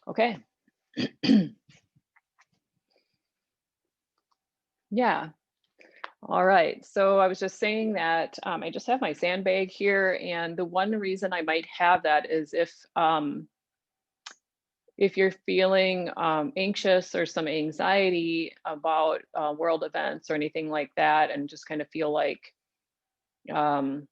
Okay. Yeah. All right. So I was just saying that I just have my sandbag here, and the one reason I might have that is if you're feeling anxious or some anxiety about world events or anything like that, and just kind of feel like um,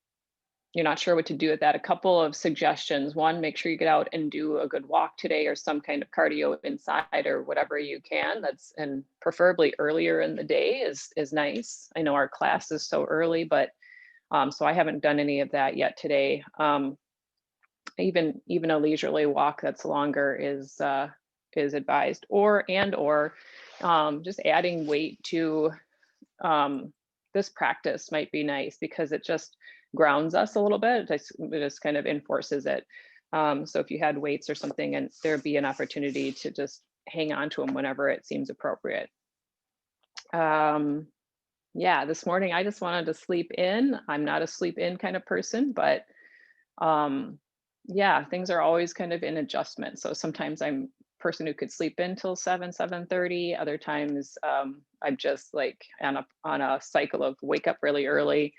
you're not sure what to do with that. A couple of suggestions. One, make sure you get out and do a good walk today or some kind of cardio inside or whatever you can. That's and preferably earlier in the day is nice. I know our class is so early, but so I haven't done any of that yet today. Even a leisurely walk that's longer is advised, or just adding weight to um, this practice might be nice because it just grounds us a little bit. It just kind of enforces it. So if you had weights or something, and there'd be an opportunity to just hang on to them whenever it seems appropriate. Um, yeah, this morning I just wanted to sleep in. I'm not a sleep in kind of person, but um, yeah, things are always kind of in adjustment. So sometimes I'm a person who could sleep in till 7:30. Other times I'm just like on a cycle of wake up really early.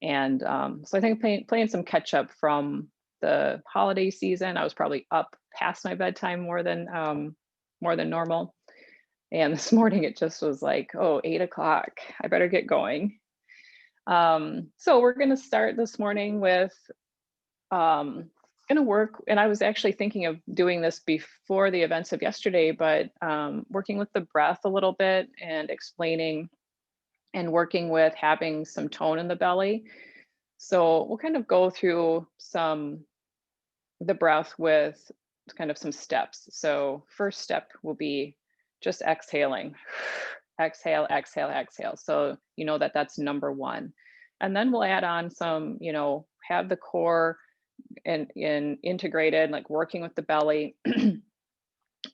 And so I think playing some catch up from the holiday season. I was probably up past my bedtime more than normal. And this morning it just was like, oh, 8 o'clock. I better get going. So we're gonna start this morning with gonna work, and I was actually thinking of doing this before the events of yesterday, but working with the breath a little bit and explaining and working with having some tone in the belly. So we'll kind of go through the breath with kind of some steps. So first step will be just exhaling. Exhale, exhale, exhale. So you know that that's number one. And then we'll add on some, have the core and integrated, like working with the belly.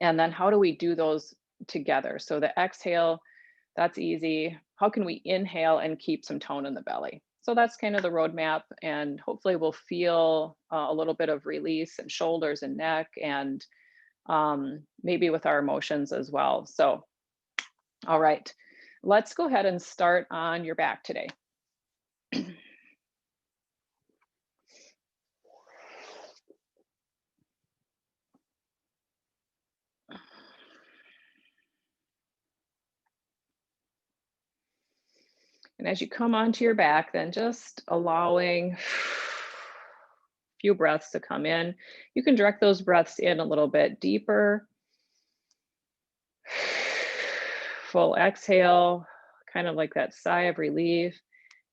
And then how do we do those together? So the exhale, that's easy. How can we inhale and keep some tone in the belly? So that's kind of the roadmap, and hopefully we'll feel a little bit of release in shoulders and neck, and maybe with our emotions as well. So, all right, let's go ahead and start on your back today. And as you come onto your back, then just allowing a few breaths to come in. You can direct those breaths in a little bit deeper. Full exhale, kind of like that sigh of relief.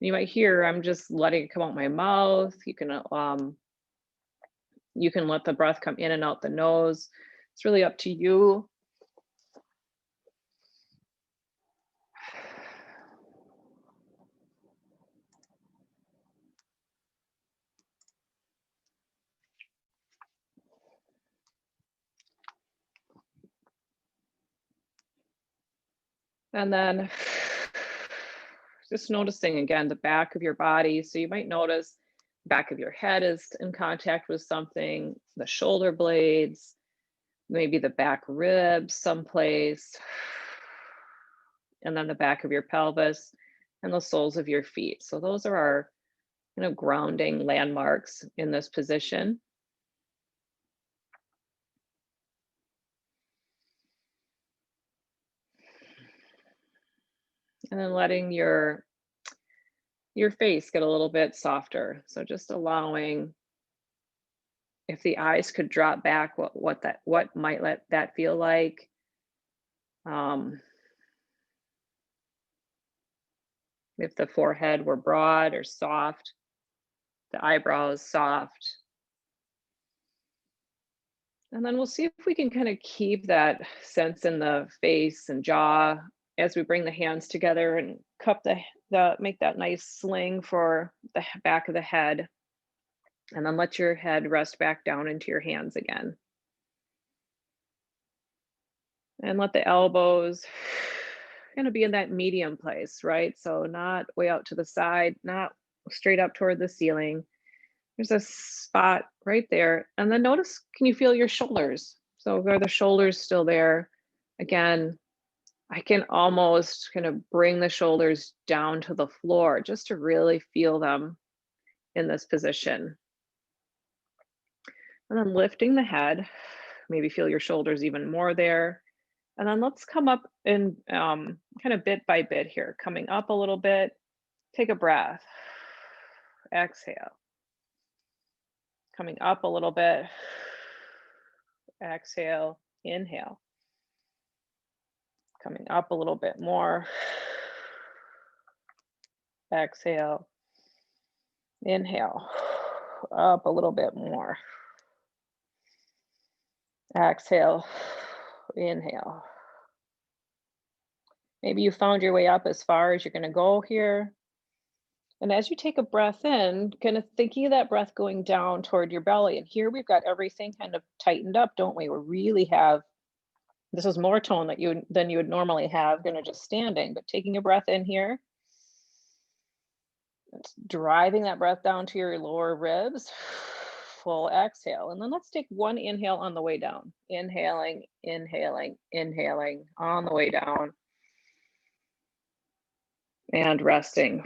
You might hear I'm just letting it come out my mouth. You can let the breath come in and out the nose. It's really up to you. And then just noticing again the back of your body. So you might notice back of your head is in contact with something, the shoulder blades, maybe the back ribs someplace, and then the back of your pelvis and the soles of your feet. So those are our grounding landmarks in this position. And then letting your face get a little bit softer. So just allowing, if the eyes could drop back, what might let that feel like. Um, if the forehead were broad or soft, the eyebrows soft. And then we'll see if we can kind of keep that sense in the face and jaw as we bring the hands together and cup make that nice sling for the back of the head. And then let your head rest back down into your hands again. And let the elbows kind of be in that medium place, right? So not way out to the side, not straight up toward the ceiling. There's a spot right there. And then notice, can you feel your shoulders? So are the shoulders still there? Again, I can almost kind of bring the shoulders down to the floor just to really feel them in this position. And then lifting the head, maybe feel your shoulders even more there. And then let's come up and kind of bit by bit here, coming up a little bit. Take a breath. Exhale. Coming up a little bit. Exhale. Inhale. Coming up a little bit more. Exhale. Inhale. Up a little bit more. Exhale. Inhale. Maybe you found your way up as far as you're going to go here. And as you take a breath in, kind of thinking of that breath going down toward your belly. And here we've got everything kind of tightened up, don't we? We really have, this is more tone than you would normally have, kind of just standing, but taking a breath in here. It's driving that breath down to your lower ribs. Full exhale. And then let's take one inhale on the way down. Inhaling, inhaling, inhaling on the way down. And resting.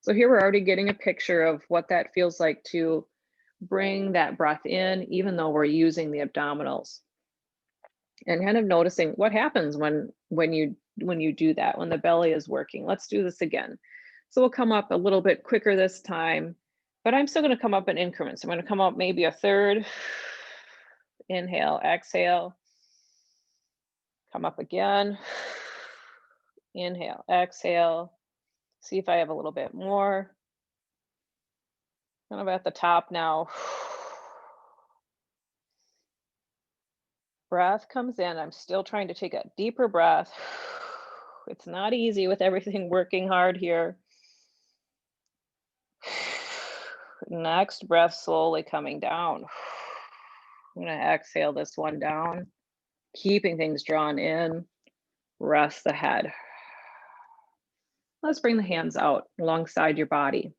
So here we're already getting a picture of what that feels like to bring that breath in, even though we're using the abdominals. And kind of noticing what happens when you do that, when the belly is working. Let's do this again. So we'll come up a little bit quicker this time, but I'm still going to come up in increments. I'm going to come up maybe a third. Inhale, exhale. Come up again. Inhale, exhale. See if I have a little bit more. Kind of at the top now. Breath comes in. I'm still trying to take a deeper breath. It's not easy with everything working hard here. Next breath slowly coming down. I'm going to exhale this one down, keeping things drawn in. Rest the head. Let's bring the hands out alongside your body.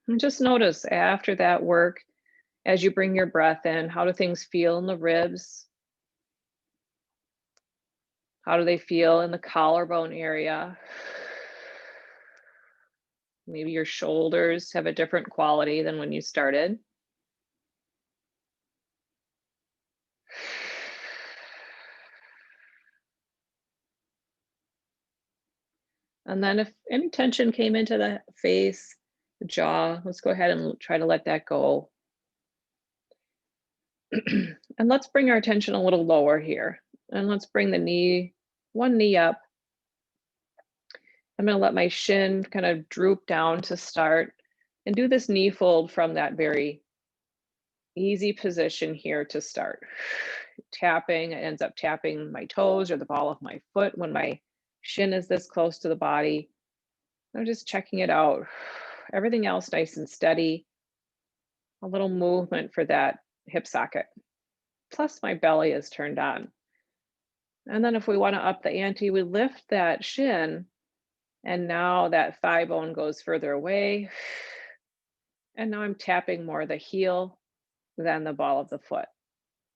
And just notice after that work, as you bring your breath in, how do things feel in the ribs? How do they feel in the collarbone area? Maybe your shoulders have a different quality than when you started. And then if any tension came into the face, the jaw, let's go ahead and try to let that go. And let's bring our attention a little lower here. And let's bring the one knee up. I'm going to let my shin kind of droop down to start and do this knee fold from that very easy position here to start. Tapping, it ends up tapping my toes or the ball of my foot when my shin is this close to the body. I'm just checking it out. Everything else nice and steady. A little movement for that hip socket. Plus my belly is turned on. And then if we want to up the ante, we lift that shin and now that thigh bone goes further away. And now I'm tapping more the heel than the ball of the foot.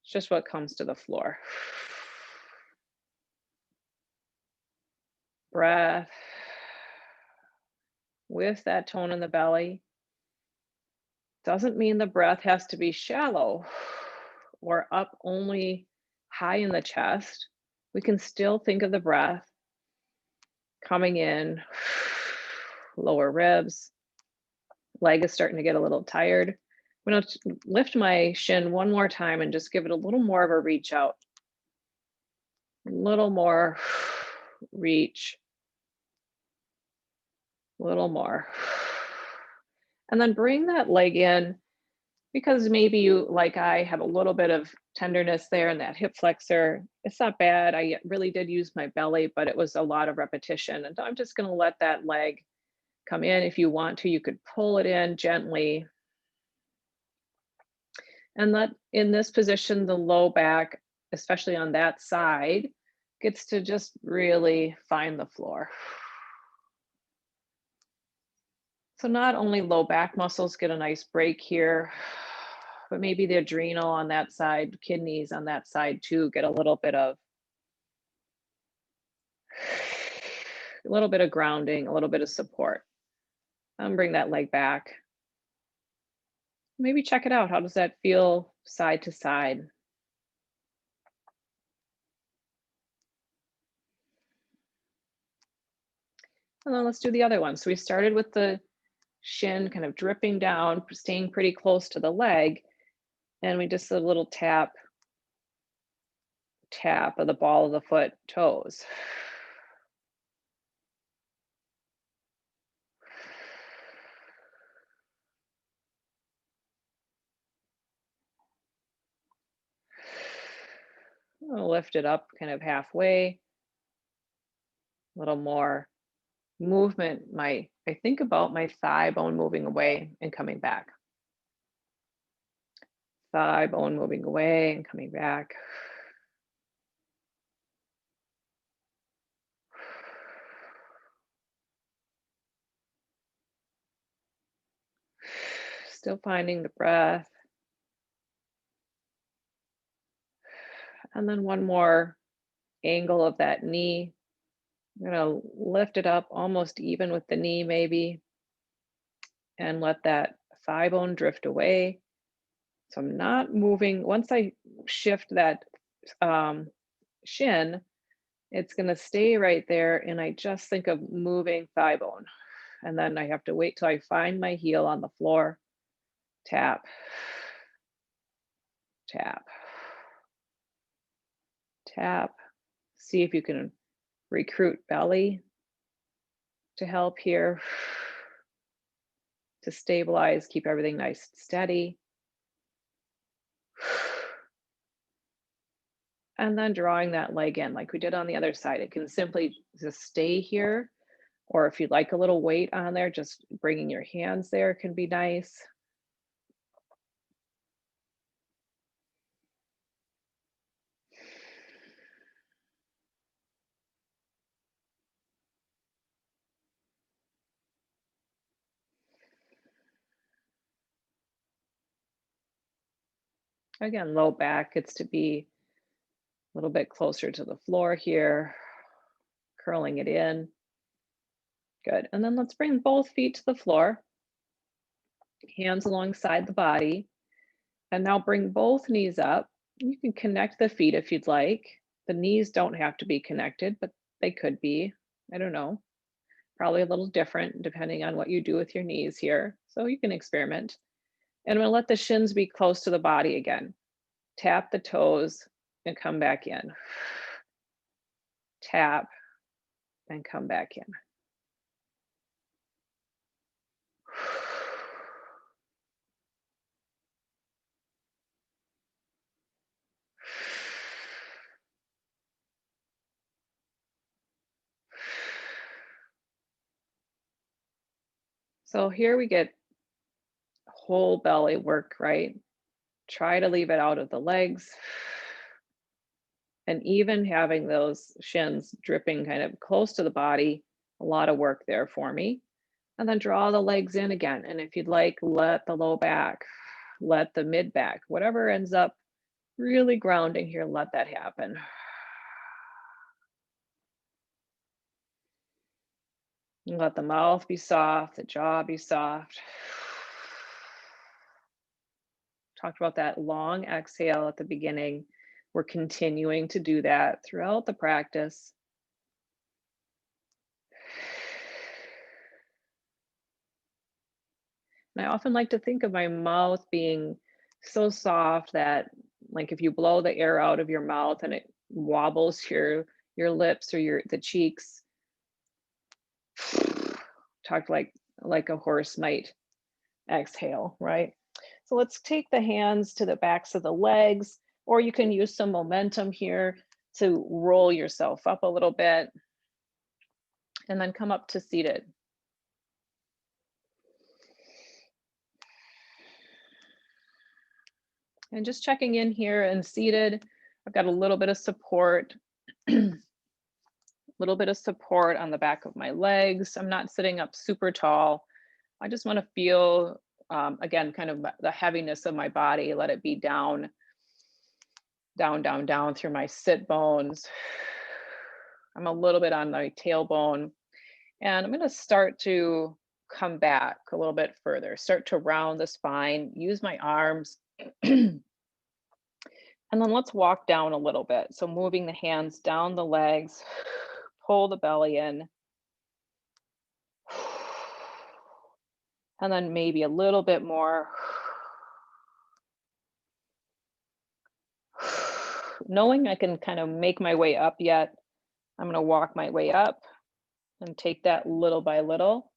It's just what comes to the floor. Breath. With that tone in the belly. Doesn't mean the breath has to be shallow or up only high in the chest. We can still think of the breath coming in, lower ribs. Leg is starting to get a little tired. I'm going to lift my shin one more time and just give it a little more of a reach out. A little more reach. A little more. And then bring that leg in, because maybe you, like I, have a little bit of tenderness there in that hip flexor. It's not bad. I really did use my belly, but it was a lot of repetition. And I'm just going to let that leg come in. If you want to, you could pull it in gently. And let, in this position, the low back, especially on that side, gets to just really find the floor. So not only low back muscles get a nice break here, but maybe the adrenal on that side, kidneys on that side too, get a little bit of grounding, a little bit of support. Bring that leg back. Maybe check it out. How does that feel side to side? And then let's do the other one. So we started with the shin kind of dripping down, staying pretty close to the leg. And we just did a little tap of the ball of the foot toes. I'll lift it up kind of halfway. A little more movement. I think about my thigh bone moving away and coming back. Thigh bone moving away and coming back. Still finding the breath. And then one more angle of that knee. I'm gonna lift it up almost even with the knee maybe, and let that thigh bone drift away. So I'm not moving. Once I shift that um, shin, it's gonna stay right there, and I just think of moving thigh bone. And then I have to wait till I find my heel on the floor. Tap, tap, tap. See if you can recruit belly to help here, to stabilize, keep everything nice and steady. And then drawing that leg in like we did on the other side. It can simply just stay here, or if you'd like a little weight on there, just bringing your hands there can be nice. Again, low back gets to be a little bit closer to the floor here, curling it in. Good. And then let's bring both feet to the floor, hands alongside the body. And now bring both knees up. You can connect the feet if you'd like. The knees don't have to be connected, but they could be. I don't know. Probably a little different depending on what you do with your knees here. So you can experiment. And I'm gonna let the shins be close to the body again. Tap the toes and come back in. Tap and come back in. So here we get whole belly work, right? Try to leave it out of the legs. And even having those shins dripping kind of close to the body, a lot of work there for me. And then draw the legs in again. And if you'd like, let the low back, let the mid back, whatever ends up really grounding here, let that happen. And let the mouth be soft, the jaw be soft. Talked about that long exhale at the beginning. We're continuing to do that throughout the practice. And I often like to think of my mouth being so soft that, like, if you blow the air out of your mouth and it wobbles your lips or the cheeks, talk like a horse might exhale, right? So let's take the hands to the backs of the legs, or you can use some momentum here to roll yourself up a little bit and then come up to seated. And just checking in here and seated, I've got a little bit of support. little bit of support on the back of my legs. I'm not sitting up super tall. I just want to feel, again, kind of the heaviness of my body. Let it be down, down, down, down through my sit bones. I'm a little bit on my tailbone. And I'm going to start to come back a little bit further, start to round the spine, use my arms. And then let's walk down a little bit. So moving the hands down the legs, pull the belly in. And then maybe a little bit more. Knowing I can kind of make my way up yet, I'm going to walk my way up and take that little by little.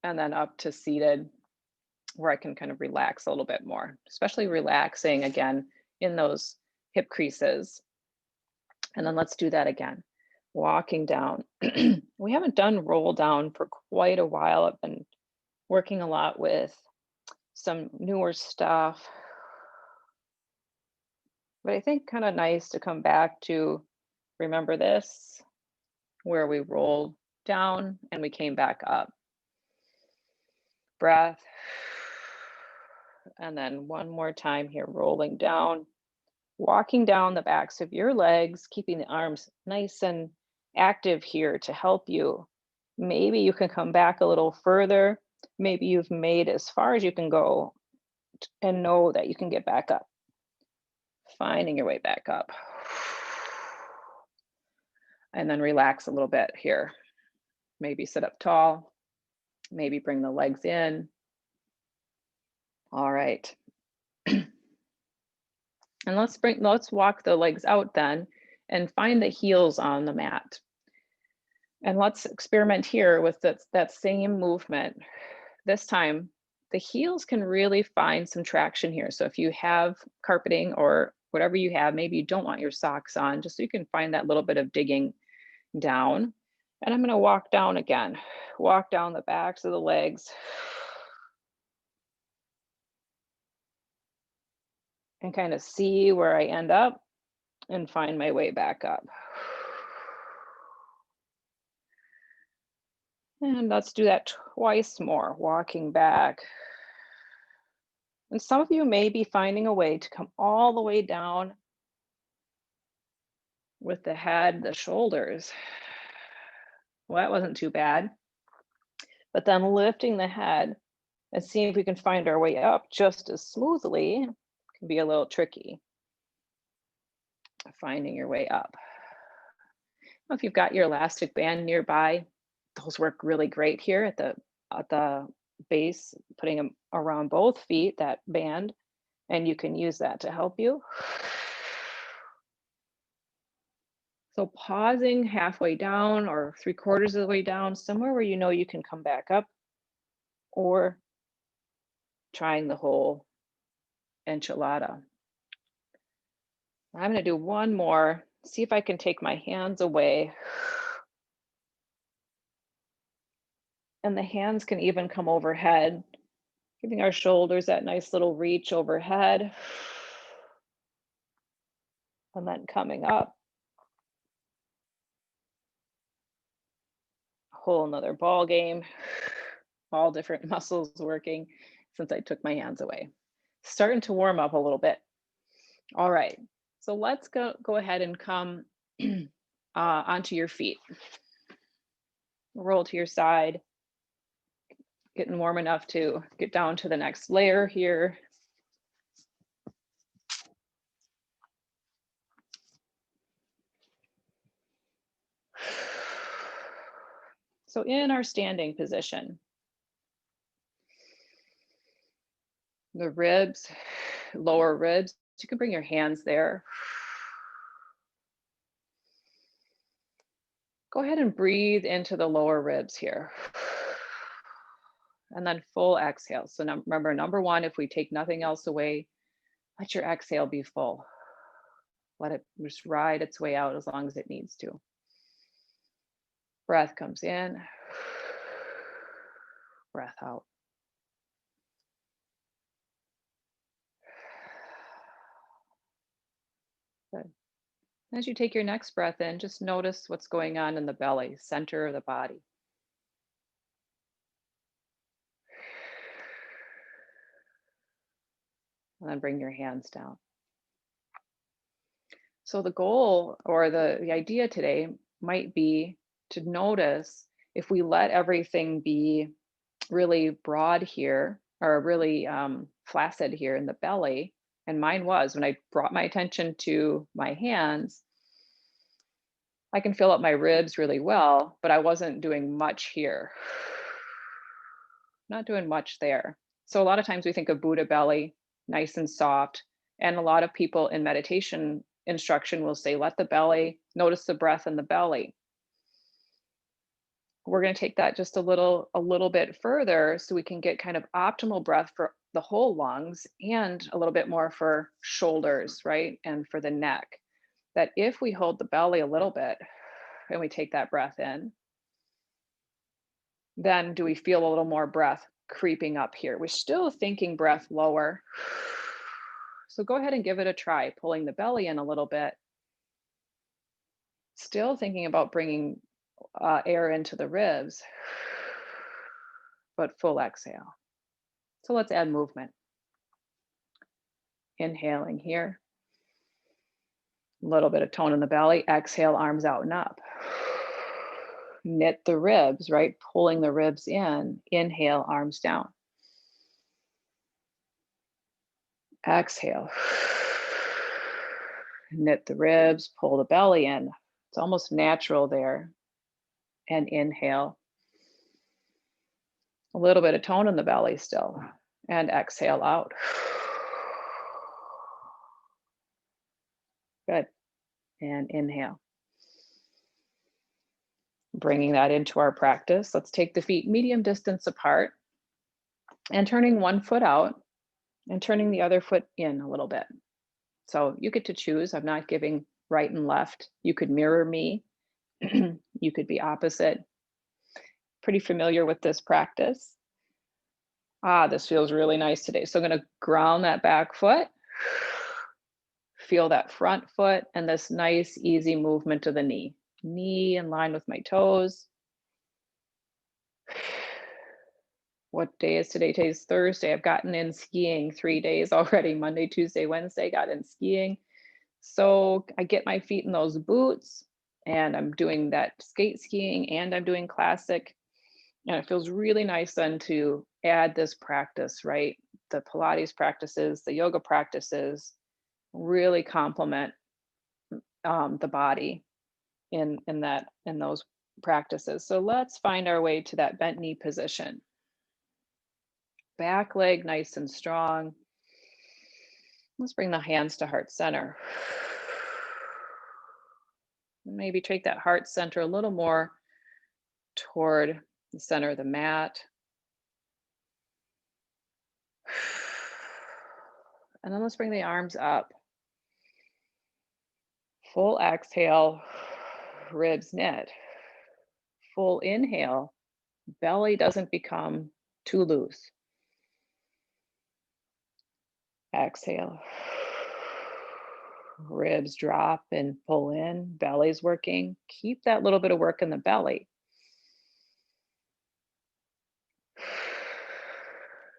And then up to seated, where I can kind of relax a little bit more, especially relaxing again in those hip creases. And then let's do that again. Walking down. We haven't done roll down for quite a while. I've been working a lot with some newer stuff. But I think kind of nice to come back to remember this, where we rolled down and we came back up. Breath. And then one more time here, rolling down, walking down the backs of your legs, keeping the arms nice and active here to help you. Maybe you can come back a little further. Maybe you've made as far as you can go and know that you can get back up. Finding your way back up. And then relax a little bit here. Maybe sit up tall. Maybe bring the legs in. All right. And let's walk the legs out then and find the heels on the mat. And let's experiment here with that same movement. This time, the heels can really find some traction here. So if you have carpeting or whatever you have, maybe you don't want your socks on, just so you can find that little bit of digging down. And I'm going to walk down again. Walk down the backs of the legs. And kind of see where I end up and find my way back up. And let's do that twice more, walking back. And some of you may be finding a way to come all the way down with the head, the shoulders. Well, that wasn't too bad. But then lifting the head and seeing if we can find our way up just as smoothly can be a little tricky. Finding your way up. If you've got your elastic band nearby, those work really great here at the base, putting them around both feet, that band, and you can use that to help you. So pausing halfway down or 3/4 of the way down, somewhere where you know you can come back up, or trying the whole enchilada. I'm going to do one more, see if I can take my hands away. And the hands can even come overhead, giving our shoulders that nice little reach overhead. And then coming up. Whole nother ball game. All different muscles working since I took my hands away. Starting to warm up a little bit. All right, so let's go ahead and come onto your feet. Roll to your side. Getting warm enough to get down to the next layer here. So in our standing position, the ribs, lower ribs, you can bring your hands there. Go ahead and breathe into the lower ribs here. And then full exhale. So remember, number one, if we take nothing else away, let your exhale be full. Let it just ride its way out as long as it needs to. Breath comes in, breath out. Good. As you take your next breath in, just notice what's going on in the belly, center of the body. And then bring your hands down. So the goal or the idea today might be to notice if we let everything be really broad here or really flaccid here in the belly. And mine was when I brought my attention to my hands, I can fill up my ribs really well, but I wasn't doing much here. Not doing much there. So a lot of times we think of Buddha belly, nice and soft. And a lot of people in meditation instruction will say, let the belly, notice the breath in the belly. We're going to take that just a little bit further so we can get kind of optimal breath for the whole lungs and a little bit more for shoulders, right? And for the neck. That if we hold the belly a little bit and we take that breath in, then do we feel a little more breath creeping up here? We're still thinking breath lower. So go ahead and give it a try, pulling the belly in a little bit. Still thinking about bringing air into the ribs, but full exhale. So let's add movement. Inhaling here. A little bit of tone in the belly. Exhale, arms out and up. Knit the ribs, right? Pulling the ribs in. Inhale, arms down. Exhale. Knit the ribs, pull the belly in. It's almost natural there. And inhale. A little bit of tone in the belly still. And exhale out. Good. And inhale. Bringing that into our practice. Let's take the feet medium distance apart and turning one foot out and turning the other foot in a little bit. So you get to choose. I'm not giving right and left. You could mirror me. You could be opposite. Pretty familiar with this practice. This feels really nice today. So I'm going to ground that back foot. Feel that front foot and this nice, easy movement of the knee. Knee in line with my toes. What day is today? Today's Thursday. I've gotten in skiing 3 days already. Monday, Tuesday, Wednesday, got in skiing. So I get my feet in those boots and I'm doing that skate skiing and I'm doing classic. And it feels really nice then to add this practice, right? The Pilates practices, the yoga practices really complement the body in those practices. So let's find our way to that bent knee position. Back leg nice and strong. Let's bring the hands to heart center. Maybe take that heart center a little more toward the center of the mat. And then let's bring the arms up. Full exhale, ribs knit. Full inhale, belly doesn't become too loose. Exhale. Ribs drop and pull in, belly's working. Keep that little bit of work in the belly.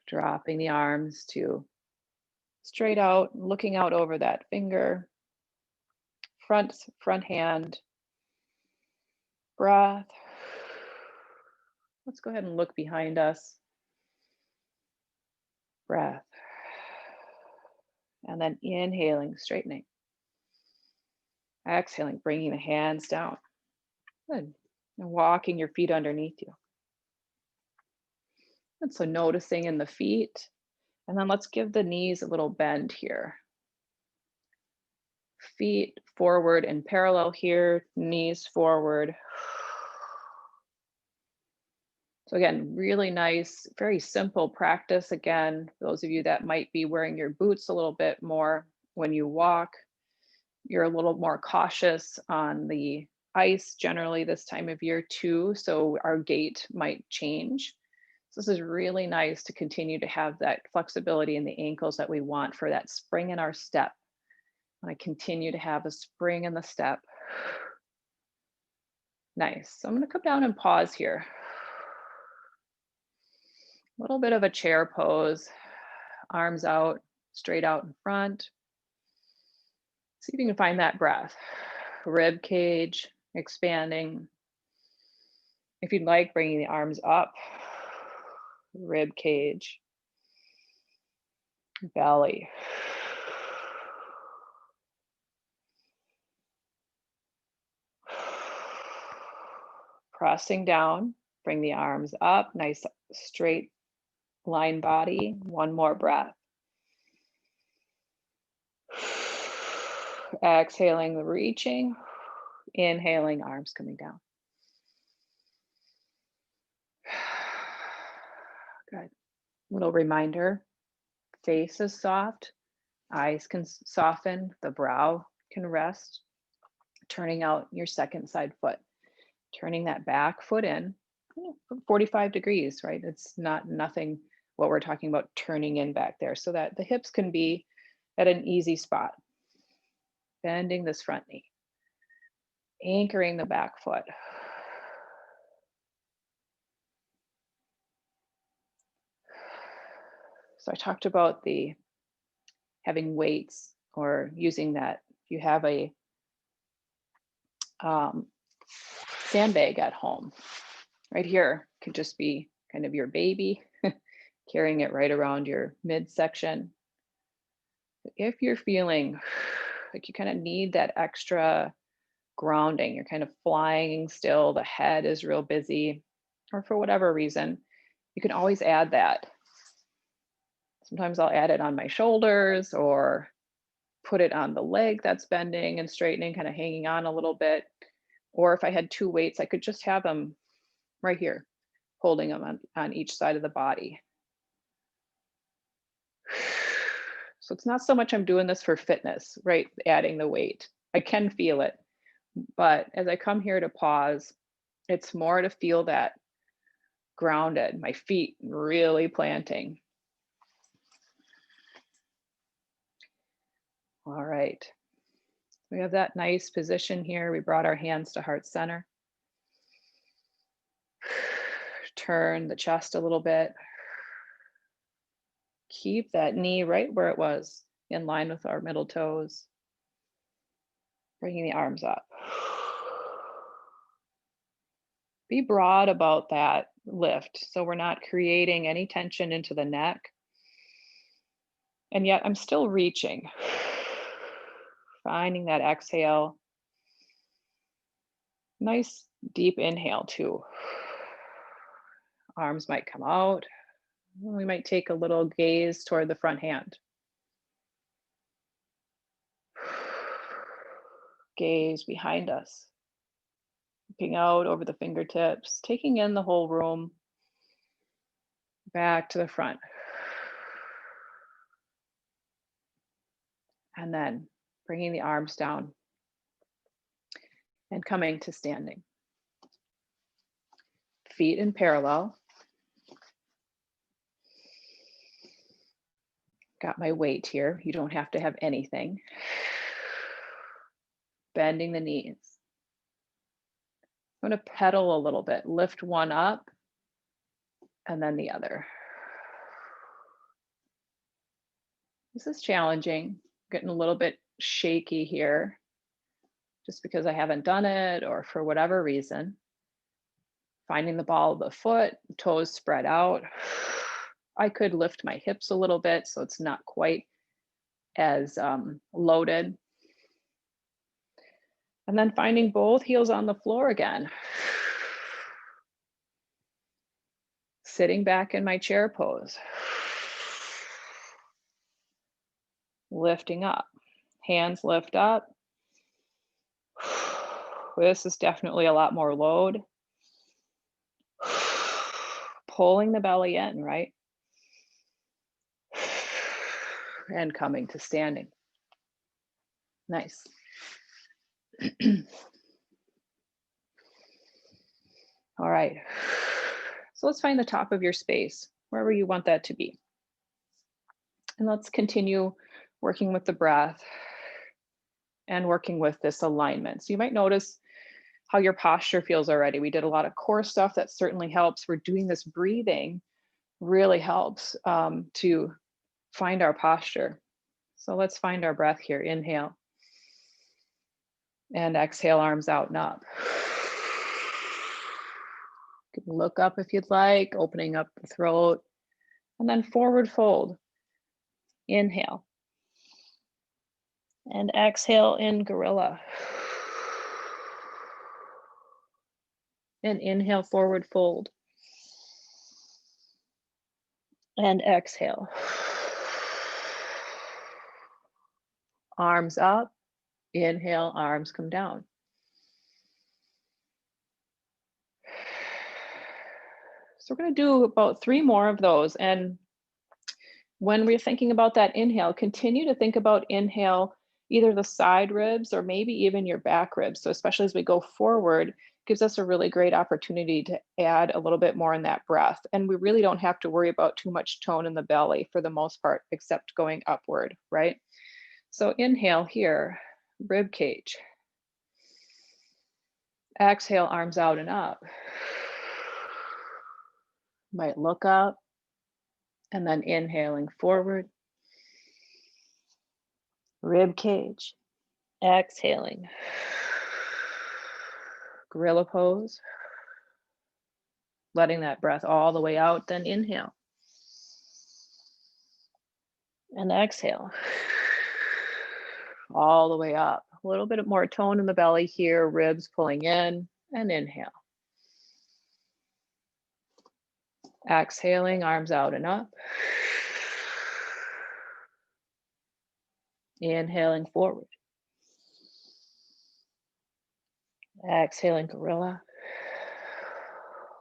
Dropping the arms to straight out, looking out over that finger. Front hand. Breath. Let's go ahead and look behind us. Breath. And then inhaling, straightening. Exhaling, bringing the hands down. Good. And walking your feet underneath you. And so noticing in the feet. And then let's give the knees a little bend here. Feet forward and parallel here, knees forward. So again, really nice, very simple practice. Again, for those of you that might be wearing your boots a little bit more when you walk, you're a little more cautious on the ice generally this time of year too. So our gait might change. So this is really nice to continue to have that flexibility in the ankles that we want for that spring in our step. I continue to have a spring in the step. Nice. So I'm going to come down and pause here. A little bit of a chair pose, arms out, straight out in front. See if you can find that breath. Rib cage expanding. If you'd like, bringing the arms up, rib cage, belly. Pressing down, bring the arms up, nice straight line body. One more breath. Exhaling, reaching, inhaling, arms coming down. Good. Little reminder, face is soft, eyes can soften, the brow can rest. Turning out your second side foot, turning that back foot in, 45 degrees, right? It's nothing what we're talking about turning in back there, so that the hips can be at an easy spot. Bending this front knee, anchoring the back foot. So I talked about the having weights or using that. If you have a sandbag at home, right here could just be kind of your baby, carrying it right around your midsection. If you're feeling like you kind of need that extra grounding, you're kind of flying still, the head is real busy, or for whatever reason, you can always add that. Sometimes I'll add it on my shoulders or put it on the leg that's bending and straightening, kind of hanging on a little bit. Or if I had two weights, I could just have them right here, holding them on each side of the body. So it's not so much I'm doing this for fitness, right? Adding the weight. I can feel it. But as I come here to pause, it's more to feel that grounded, my feet really planting. All right. We have that nice position here. We brought our hands to heart center. Turn the chest a little bit. Keep that knee right where it was, in line with our middle toes. Bringing the arms up. Be broad about that lift, so we're not creating any tension into the neck. And yet I'm still reaching. Finding that exhale. Nice deep inhale too. Arms might come out. We might take a little gaze toward the front hand. Gaze behind us. Looking out over the fingertips, taking in the whole room. Back to the front. And then bringing the arms down and coming to standing. Feet in parallel. Got my weight here. You don't have to have anything. Bending the knees. I'm going to pedal a little bit. Lift one up and then the other. This is challenging. Getting a little bit shaky here just because I haven't done it or for whatever reason. Finding the ball of the foot, toes spread out. I could lift my hips a little bit so it's not quite as loaded. And then finding both heels on the floor again. Sitting back in my chair pose. Lifting up. Hands lift up. This is definitely a lot more load. Pulling the belly in, right? And coming to standing. Nice. All right. So let's find the top of your space, wherever you want that to be. And let's continue working with the breath. and working with this alignment. So you might notice how your posture feels already. We did a lot of core stuff that certainly helps. We're doing this breathing really helps to find our posture. So let's find our breath here. Inhale and exhale, arms out and up. You can look up if you'd like, opening up the throat, and then forward fold. Inhale and exhale in gorilla. And inhale, forward fold. And exhale. Arms up. Inhale, arms come down. So we're going to do about 3 more of those. And when we're thinking about that inhale, continue to think about inhale, either the side ribs or maybe even your back ribs. So especially as we go forward, gives us a really great opportunity to add a little bit more in that breath. And we really don't have to worry about too much tone in the belly for the most part, except going upward, right? So inhale here, rib cage. Exhale, arms out and up. Might look up and then inhaling forward. Rib cage. Exhaling. Gorilla pose. Letting that breath all the way out, then inhale. And exhale. All the way up. A little bit more tone in the belly here, ribs pulling in, and inhale. Exhaling, arms out and up. Inhaling forward. Exhaling gorilla.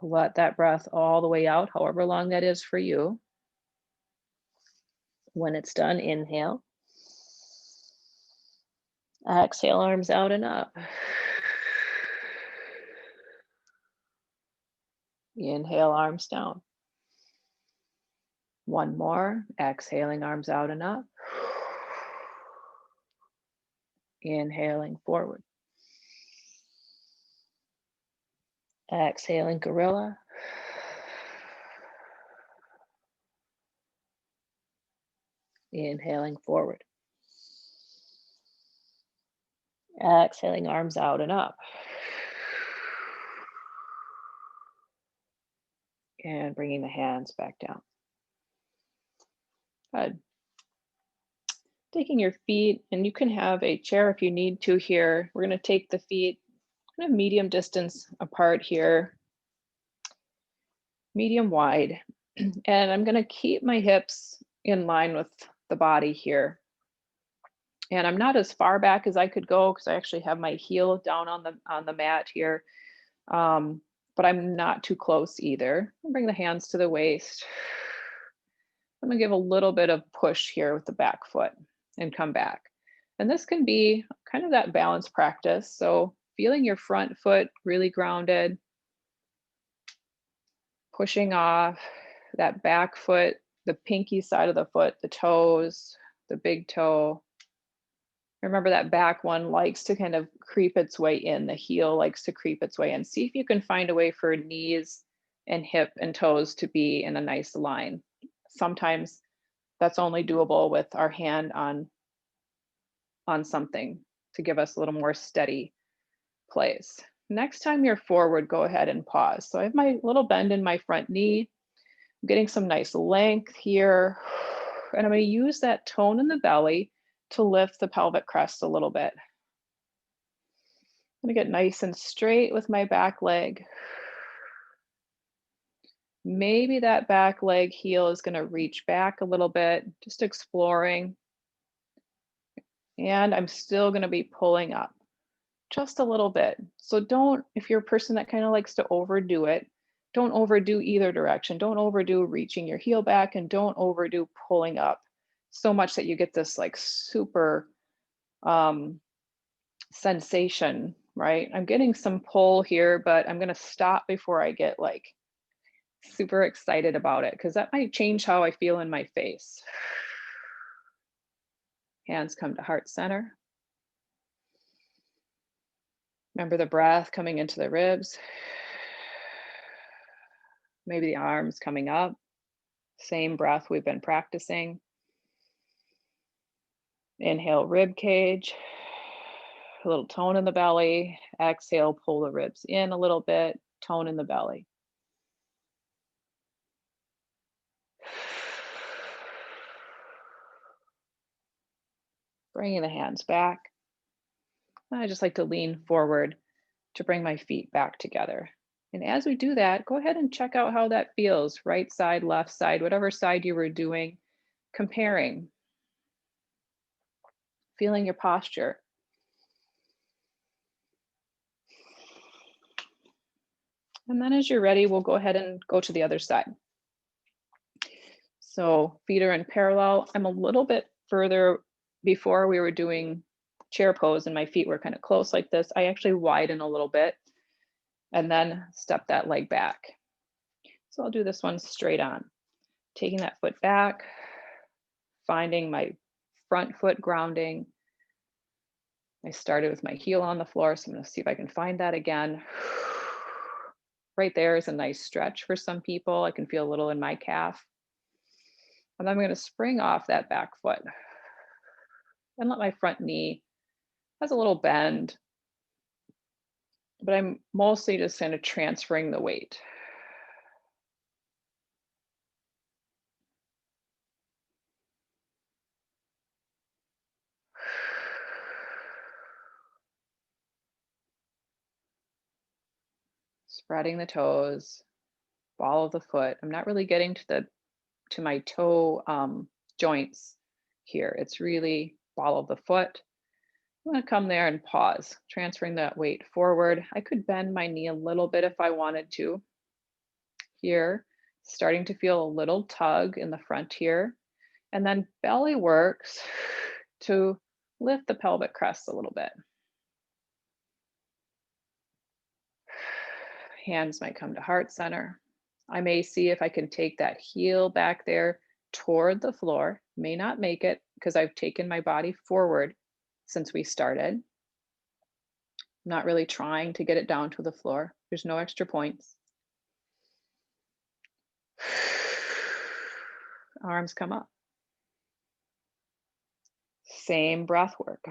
Let that breath all the way out, however long that is for you. When it's done, inhale. Exhale, arms out and up. Inhale, arms down. One more. Exhaling, arms out and up. Inhaling forward. Exhaling gorilla. Inhaling forward. Exhaling, arms out and up. And bringing the hands back down. Good. Taking your feet, and you can have a chair if you need to here. We're going to take the feet kind of medium distance apart here, medium wide. And I'm going to keep my hips in line with the body here. And I'm not as far back as I could go because I actually have my heel down on the mat here. But I'm not too close either. I'll bring the hands to the waist. I'm gonna give a little bit of push here with the back foot and come back. And this can be kind of that balance practice. So feeling your front foot really grounded, pushing off that back foot, the pinky side of the foot, the toes, the big toe. Remember that back one likes to kind of creep its way in. The heel likes to creep its way in. See if you can find a way for knees and hip and toes to be in a nice line. Sometimes that's only doable with our hand on something to give us a little more steady place. Next time you're forward, go ahead and pause. So I have my little bend in my front knee. I'm getting some nice length here. And I'm going to use that tone in the belly to lift the pelvic crest a little bit. I'm going to get nice and straight with my back leg. Maybe that back leg heel is going to reach back a little bit, just exploring. And I'm still going to be pulling up just a little bit. So don't, if you're a person that kind of likes to overdo it, don't overdo either direction. Don't overdo reaching your heel back, and don't overdo pulling up so much that you get this like super sensation, right? I'm getting some pull here, but I'm going to stop before I get like super excited about it, because that might change how I feel in my face. Hands come to heart center. Remember the breath coming into the ribs. Maybe the arms coming up. Same breath we've been practicing. Inhale, rib cage. A little tone in the belly. Exhale, pull the ribs in a little bit. Tone in the belly. Bringing the hands back. I just like to lean forward to bring my feet back together. And as we do that, go ahead and check out how that feels. Right side, left side, whatever side you were doing, comparing, feeling your posture. And then as you're ready, we'll go ahead and go to the other side. So feet are in parallel. I'm a little bit further. Before we were doing chair pose and my feet were kind of close like this, I actually widen a little bit and then step that leg back. So I'll do this one straight on. Taking that foot back, finding my front foot grounding. I started with my heel on the floor, so I'm going to see if I can find that again. Right there is a nice stretch for some people. I can feel a little in my calf. And I'm going to spring off that back foot and let my front knee has a little bend, but I'm mostly just kind of transferring the weight. Spreading the toes, ball of the foot. I'm not really getting to my toe joints here. It's really ball of the foot. I'm going to come there and pause, transferring that weight forward. I could bend my knee a little bit if I wanted to. Here, starting to feel a little tug in the front here. And then belly works to lift the pelvic crest a little bit. Hands might come to heart center. I may see if I can take that heel back there toward the floor. May not make it because I've taken my body forward since we started. I'm not really trying to get it down to the floor. There's no extra points. Arms come up. Same breath work.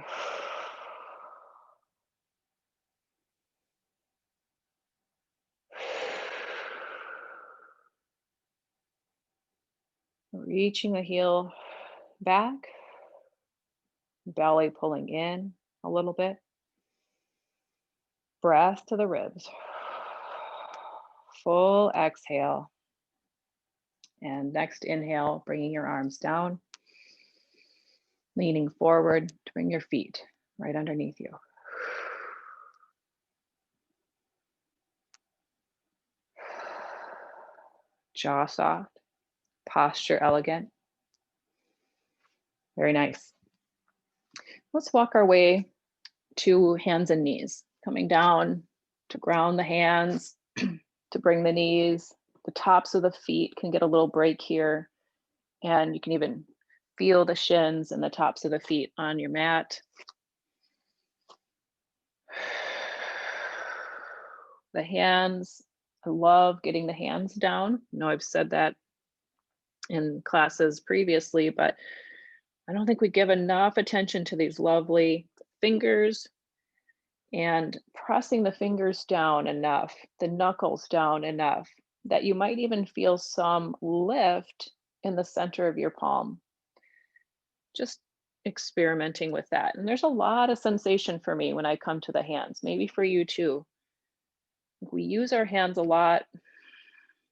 Reaching the heel back, belly pulling in a little bit. Breath to the ribs. Full exhale. And next inhale, bringing your arms down, leaning forward to bring your feet right underneath you. Jaw soft, posture elegant. Very nice. Let's walk our way to hands and knees, coming down to ground the hands, to bring the knees. The tops of the feet can get a little break here, and you can even feel the shins and the tops of the feet on your mat. The hands, I love getting the hands down. I know I've said that in classes previously, but I don't think we give enough attention to these lovely fingers and pressing the fingers down enough, the knuckles down enough that you might even feel some lift in the center of your palm. Just experimenting with that. And there's a lot of sensation for me when I come to the hands, maybe for you too. We use our hands a lot.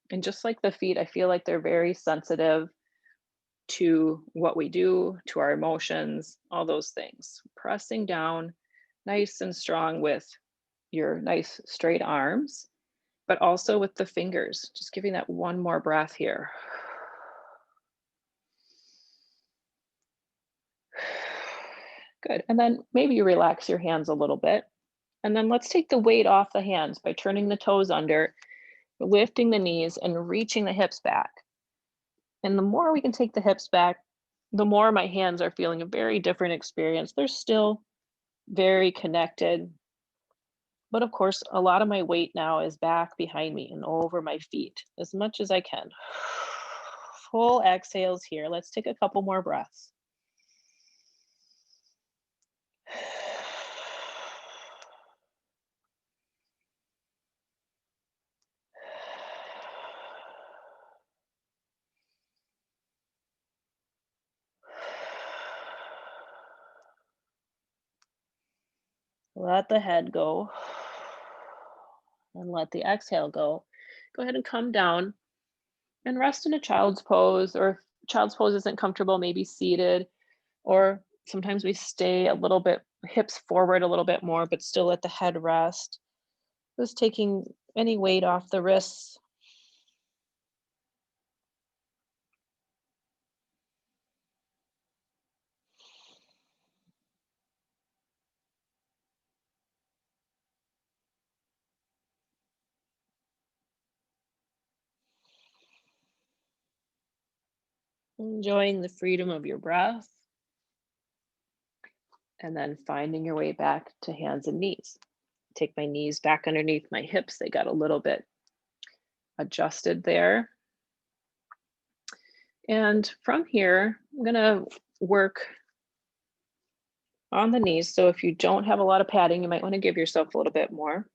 And just like the feet, I feel like they're very sensitive to what we do, to our emotions, all those things. Pressing down nice and strong with your nice straight arms, but also with the fingers. Just giving that one more breath here. Good. And then maybe you relax your hands a little bit. And then let's take the weight off the hands by turning the toes under, lifting the knees and reaching the hips back. And the more we can take the hips back, the more my hands are feeling a very different experience. They're still very connected, But of course, a lot of my weight now is back behind me and over my feet as much as I can. Full exhales here. Let's take a couple more breaths. Let the head go and let the exhale go. Go ahead and come down and rest in a child's pose, or if child's pose isn't comfortable, maybe seated, or sometimes we stay a little bit hips forward a little bit more, but still let the head rest. Just taking any weight off the wrists. Enjoying the freedom of your breath, and then finding your way back to hands and knees. Take my knees back underneath my hips. They got a little bit adjusted there. And from here, I'm going to work on the knees. So if you don't have a lot of padding, you might want to give yourself a little bit more.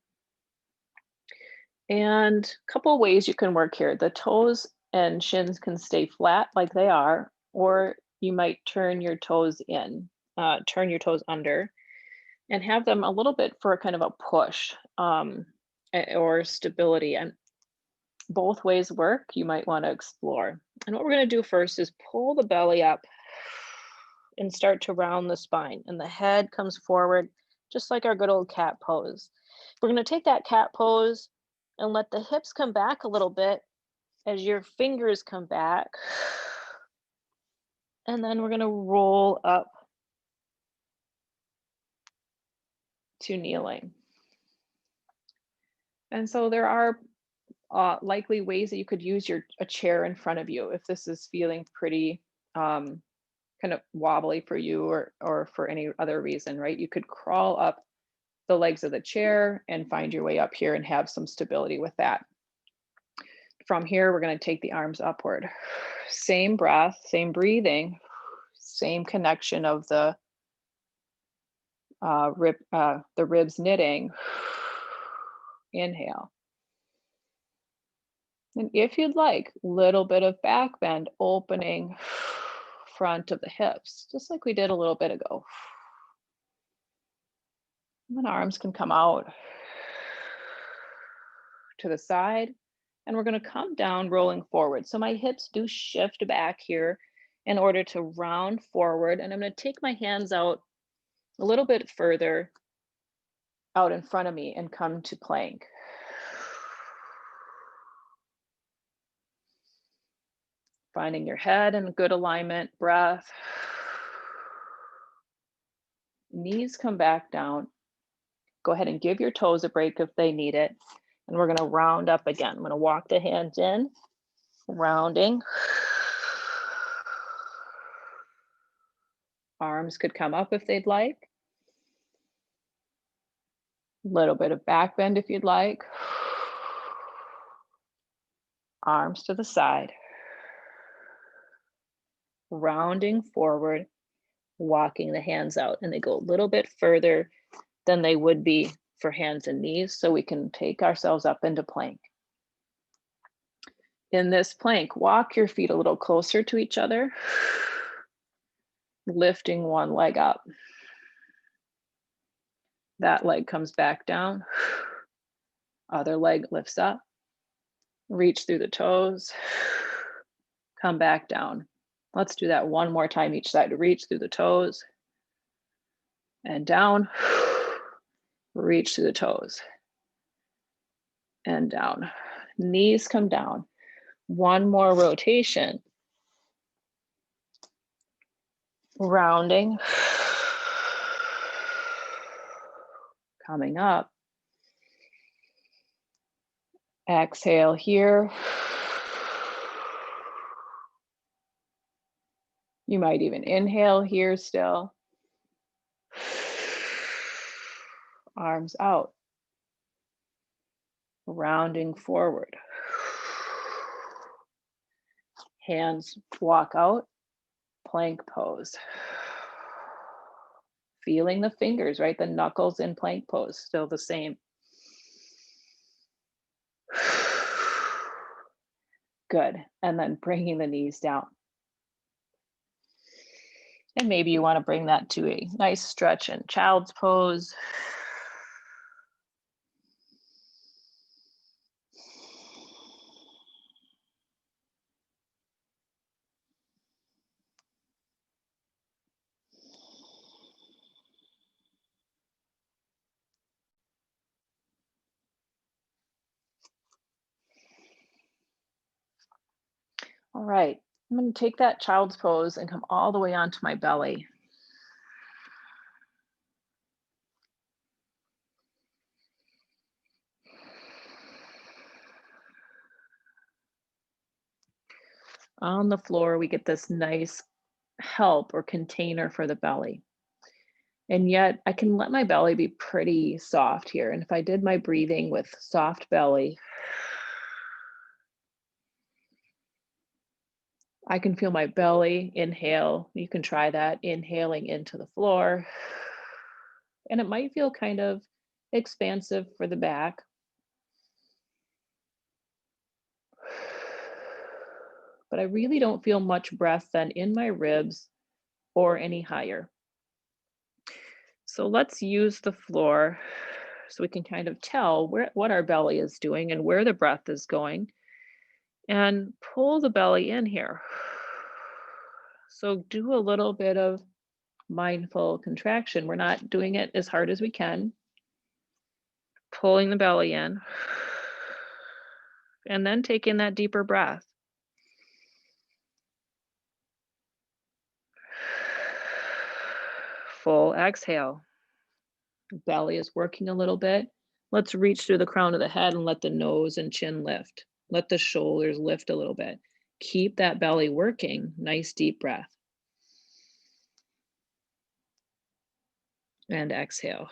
And a couple ways you can work here. The toes and shins can stay flat like they are, or you might turn your toes in, turn your toes under, and have them a little bit for a kind of a push, or stability. And both ways work. You might want to explore. And what we're going to do first is pull the belly up and start to round the spine, and the head comes forward just like our good old cat pose. We're going to take that cat pose and let the hips come back a little bit as your fingers come back. And then we're going to roll up to kneeling. And so there are likely ways that you could use a chair in front of you if this is feeling pretty kind of wobbly for you, or for any other reason, right? You could crawl up the legs of the chair and find your way up here and have some stability with that. From here, we're going to take the arms upward. Same breath, same breathing, same connection of the ribs knitting. Inhale. And if you'd like, little bit of back bend, opening front of the hips, just like we did a little bit ago. And then arms can come out to the side, and we're going to come down rolling forward. So my hips do shift back here in order to round forward, and I'm going to take my hands out a little bit further out in front of me and come to plank. Finding your head in good alignment, breath. Knees come back down. Go ahead and give your toes a break if they need it. And we're going to round up again. I'm going to walk the hands in, rounding. Arms could come up if they'd like. Little bit of back bend if you'd like. Arms to the side. Rounding forward, walking the hands out, and they go a little bit further than they would be for hands and knees, so we can take ourselves up into plank. In this plank, walk your feet a little closer to each other, lifting one leg up. That leg comes back down. Other leg lifts up. Reach through the toes. Come back down. Let's do that one more time each side. Reach through the toes and down. Reach through the toes and down. Knees come down. One more rotation. Rounding. Coming up. Exhale here. You might even inhale here still. Arms out. rounding forward. Hands walk out, plank pose. Feeling the fingers, right? The knuckles in plank pose, still the same. Good. And then bringing the knees down. And maybe you want to bring that to a nice stretch in child's pose. All right, I'm going to take that child's pose and come all the way onto my belly. On the floor, we get this nice help or container for the belly. And yet I can let my belly be pretty soft here. And if I did my breathing with soft belly, I can feel my belly inhale. You can try that, inhaling into the floor. And it might feel kind of expansive for the back. But I really don't feel much breath then in my ribs or any higher. So let's use the floor so we can kind of tell what our belly is doing and where the breath is going. And pull the belly in here. So do a little bit of mindful contraction. We're not doing it as hard as we can. Pulling the belly in. And then take in that deeper breath. Full exhale. Belly is working a little bit. Let's reach through the crown of the head and let the nose and chin lift. Let the shoulders lift a little bit. Keep that belly working. Nice deep breath. And exhale.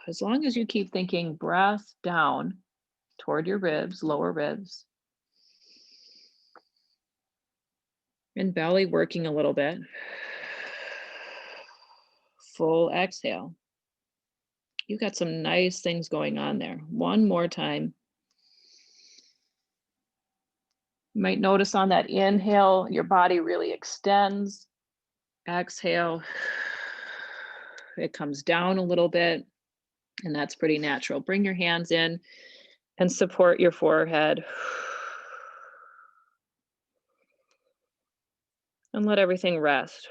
As long as you keep thinking breath down toward your ribs, lower ribs, and belly working a little bit. Full exhale. You got some nice things going on there. One more time. You might notice on that inhale, your body really extends. Exhale, it comes down a little bit, and that's pretty natural. Bring your hands in and support your forehead. And let everything rest.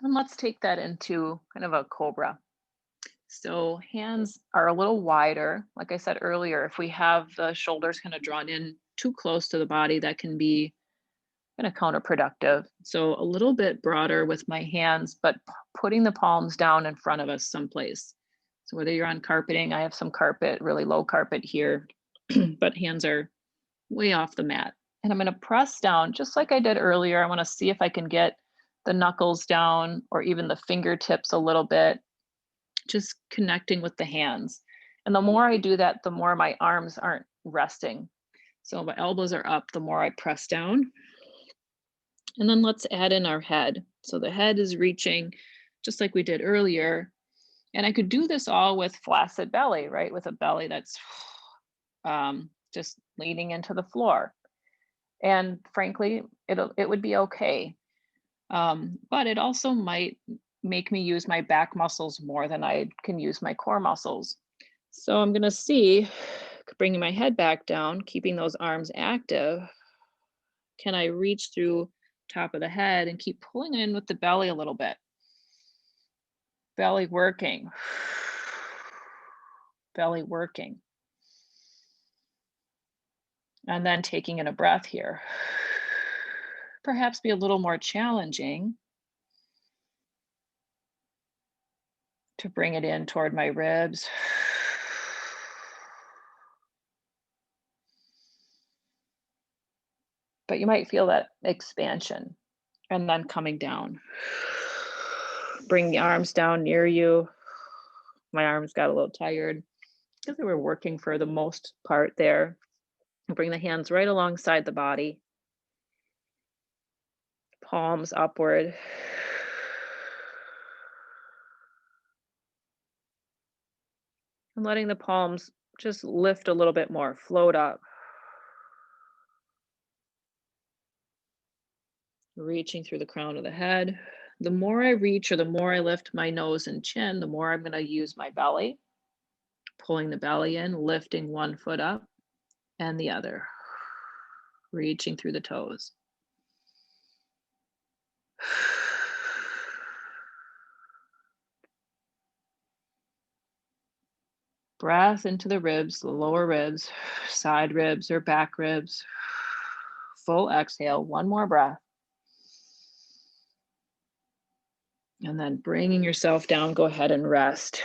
And let's take that into kind of a cobra. So hands are a little wider. Like I said earlier, if we have the shoulders kind of drawn in too close to the body, that can be kind of counterproductive. So a little bit broader with my hands, but putting the palms down in front of us someplace. So whether you're on carpeting, I have some carpet, really low carpet here, but hands are way off the mat. And I'm going to press down just like I did earlier. I want to see if I can get the knuckles down or even the fingertips a little bit, just connecting with the hands. And the more I do that, the more my arms aren't resting. So my elbows are up, the more I press down. And then let's add in our head. So the head is reaching just like we did earlier. And I could do this all with flaccid belly, right? With a belly that's just leaning into the floor. And frankly, it would be okay. But it also might make me use my back muscles more than I can use my core muscles. So I'm gonna see, bringing my head back down, keeping those arms active. Can I reach through top of the head and keep pulling in with the belly a little bit? Belly working. Belly working. And then taking in a breath here. Perhaps be a little more challenging to bring it in toward my ribs. but you might feel that expansion and then coming down. Bring the arms down near you. My arms got a little tired because they were working for the most part there. Bring the hands right alongside the body, palms upward. And letting the palms just lift a little bit more, float up. Reaching through the crown of the head. The more I reach or the more I lift my nose and chin, the more I'm going to use my belly, pulling the belly in, lifting one foot up and the other, reaching through the toes. Breath into the ribs, the lower ribs, side ribs or back ribs. Full exhale, one more breath. And then bringing yourself down, go ahead and rest.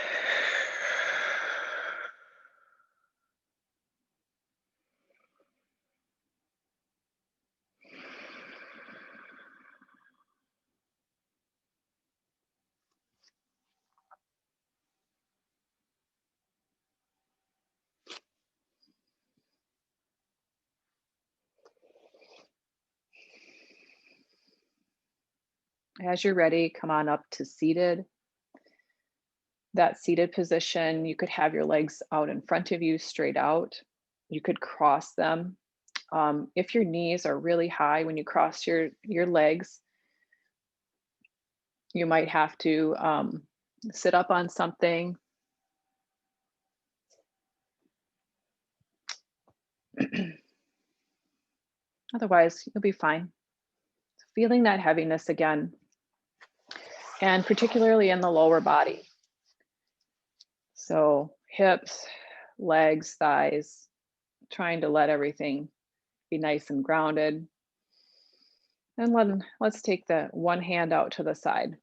As you're ready, come on up to seated. That seated position, you could have your legs out in front of you, straight out. You could cross them. If your knees are really high when you cross your legs, you might have to sit up on something. Otherwise, you'll be fine. Feeling that heaviness again, and particularly in the lower body. So hips, legs, thighs, trying to let everything be nice and grounded. And let's take the one hand out to the side.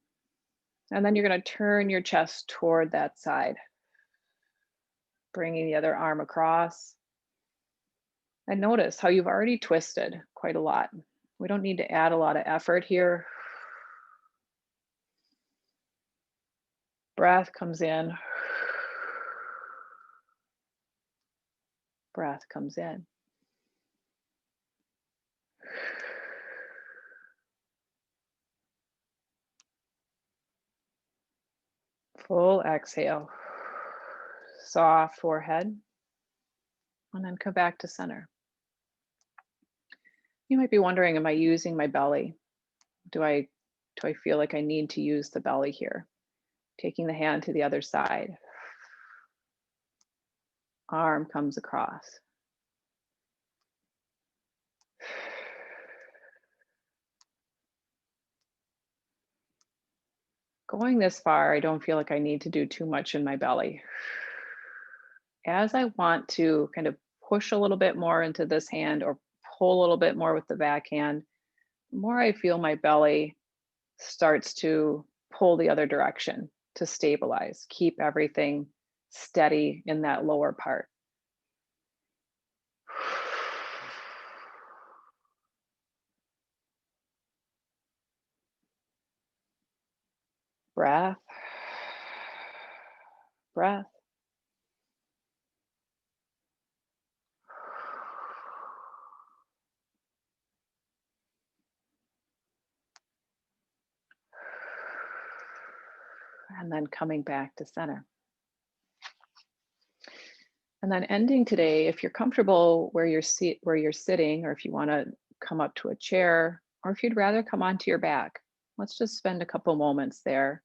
And then you're going to turn your chest toward that side, bringing the other arm across. And notice how you've already twisted quite a lot. We don't need to add a lot of effort here. Breath comes in. Breath comes in. Full exhale. Soft forehead. And then come back to center. You might be wondering, am I using my belly? Do I feel like I need to use the belly here? Taking the hand to the other side. Arm comes across. Going this far, I don't feel like I need to do too much in my belly. As I want to kind of push a little bit more into this hand or pull a little bit more with the back hand, the more I feel my belly starts to pull the other direction to stabilize, keep everything steady in that lower part. Breath, breath. And then coming back to center. And then ending today, if you're comfortable where you're sitting, or if you want to come up to a chair, or if you'd rather come onto your back, let's just spend a couple moments there,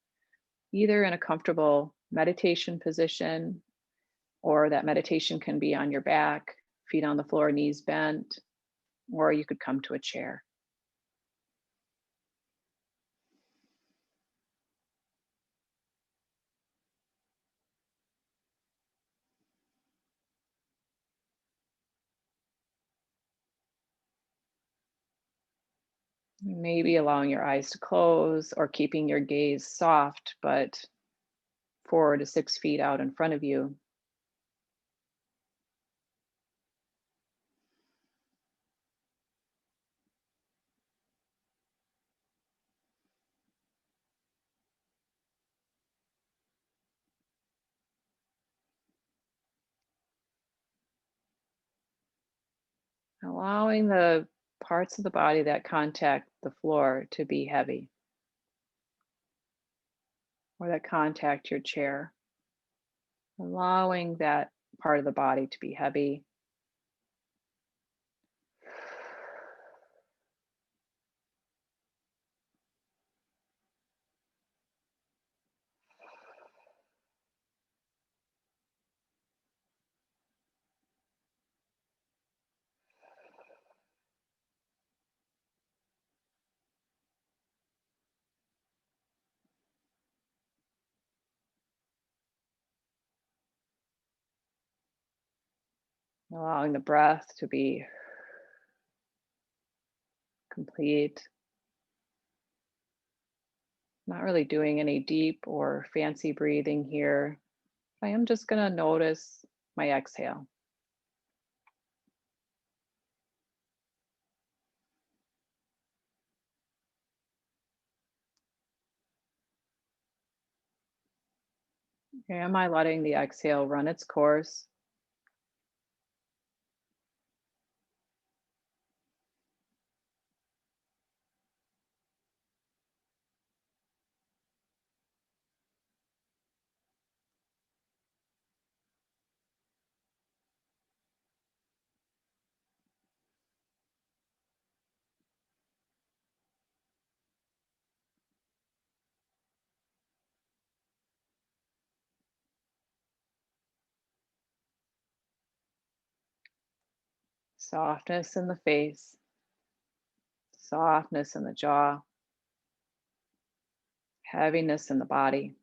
either in a comfortable meditation position, or that meditation can be on your back, feet on the floor, knees bent, or you could come to a chair. Maybe allowing your eyes to close or keeping your gaze soft, but 4 to 6 feet out in front of you. allowing the parts of the body that contact the floor to be heavy or that contact your chair. Allowing that part of the body to be heavy. Allowing the breath to be complete. Not really doing any deep or fancy breathing here. I am just going to notice my exhale. Am I letting the exhale run its course? Softness in the face, softness in the jaw, heaviness in the body.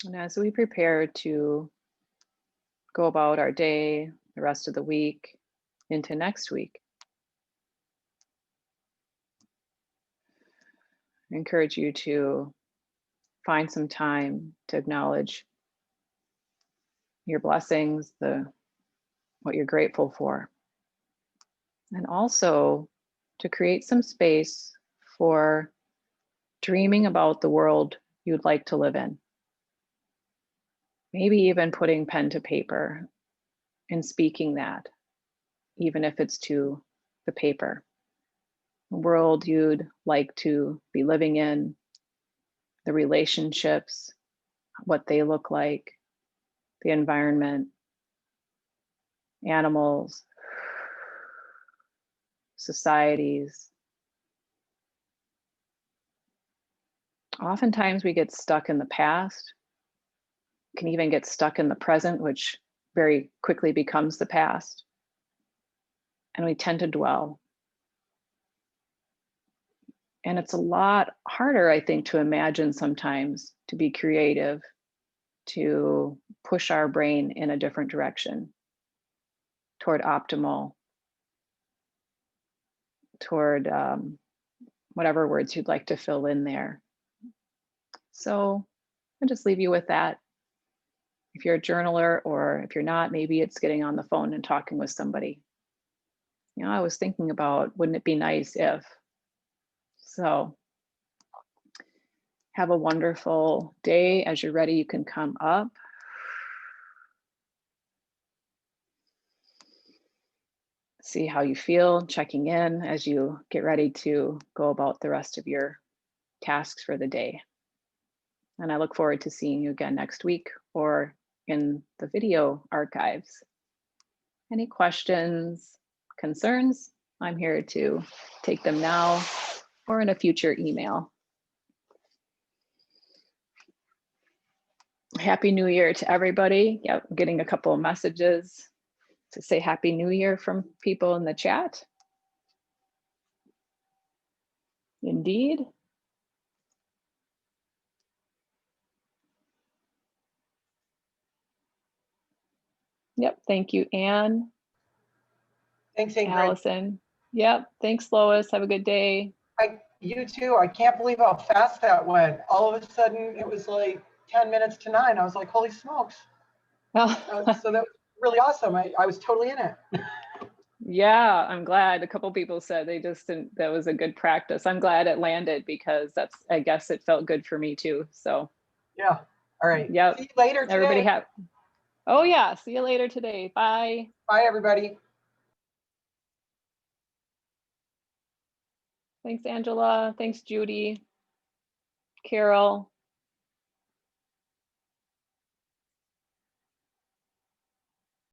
And as we prepare to go about our day, the rest of the week, into next week, I encourage you to find some time to acknowledge your blessings, the what you're grateful for, and also to create some space for dreaming about the world you'd like to live in. Maybe even putting pen to paper and speaking that, even if it's to the paper. The world you'd like to be living in, the relationships, what they look like, the environment, animals, societies. Oftentimes we get stuck in the past, can even get stuck in the present, which very quickly becomes the past. And we tend to dwell. And it's a lot harder, I think, to imagine sometimes, to be creative, to push our brain in a different direction toward optimal, toward whatever words you'd like to fill in there. So I'll just leave you with that. If you're a journaler, or if you're not, maybe it's getting on the phone and talking with somebody. I was thinking about, wouldn't it be nice if? So have a wonderful day. As you're ready, you can come up. See how you feel, checking in as you get ready to go about the rest of your tasks for the day. And I look forward to seeing you again next week or in the video archives. Any questions, concerns? I'm here to take them now or in a future email. Happy New Year to everybody. Yep, I'm getting a couple of messages to say Happy New Year from people in the chat. Indeed. Yep. Thank you, Anne, Thanks, Ingrid. Allison. Yep. Thanks, Lois. Have a good day. You too. I can't believe how fast that went. All of a sudden, it was like 10 minutes to 9. I was like, holy smokes. So that was really awesome. I was totally in it. Yeah, I'm glad. A couple people said they just didn't, that was a good practice. I'm glad it landed because that's, I guess it felt good for me too. So, Yeah. All right. yep. See you later today. Everybody have, oh yeah, see you later today. Bye. Bye, everybody. Thanks, Angela. Thanks, Judy. Carol.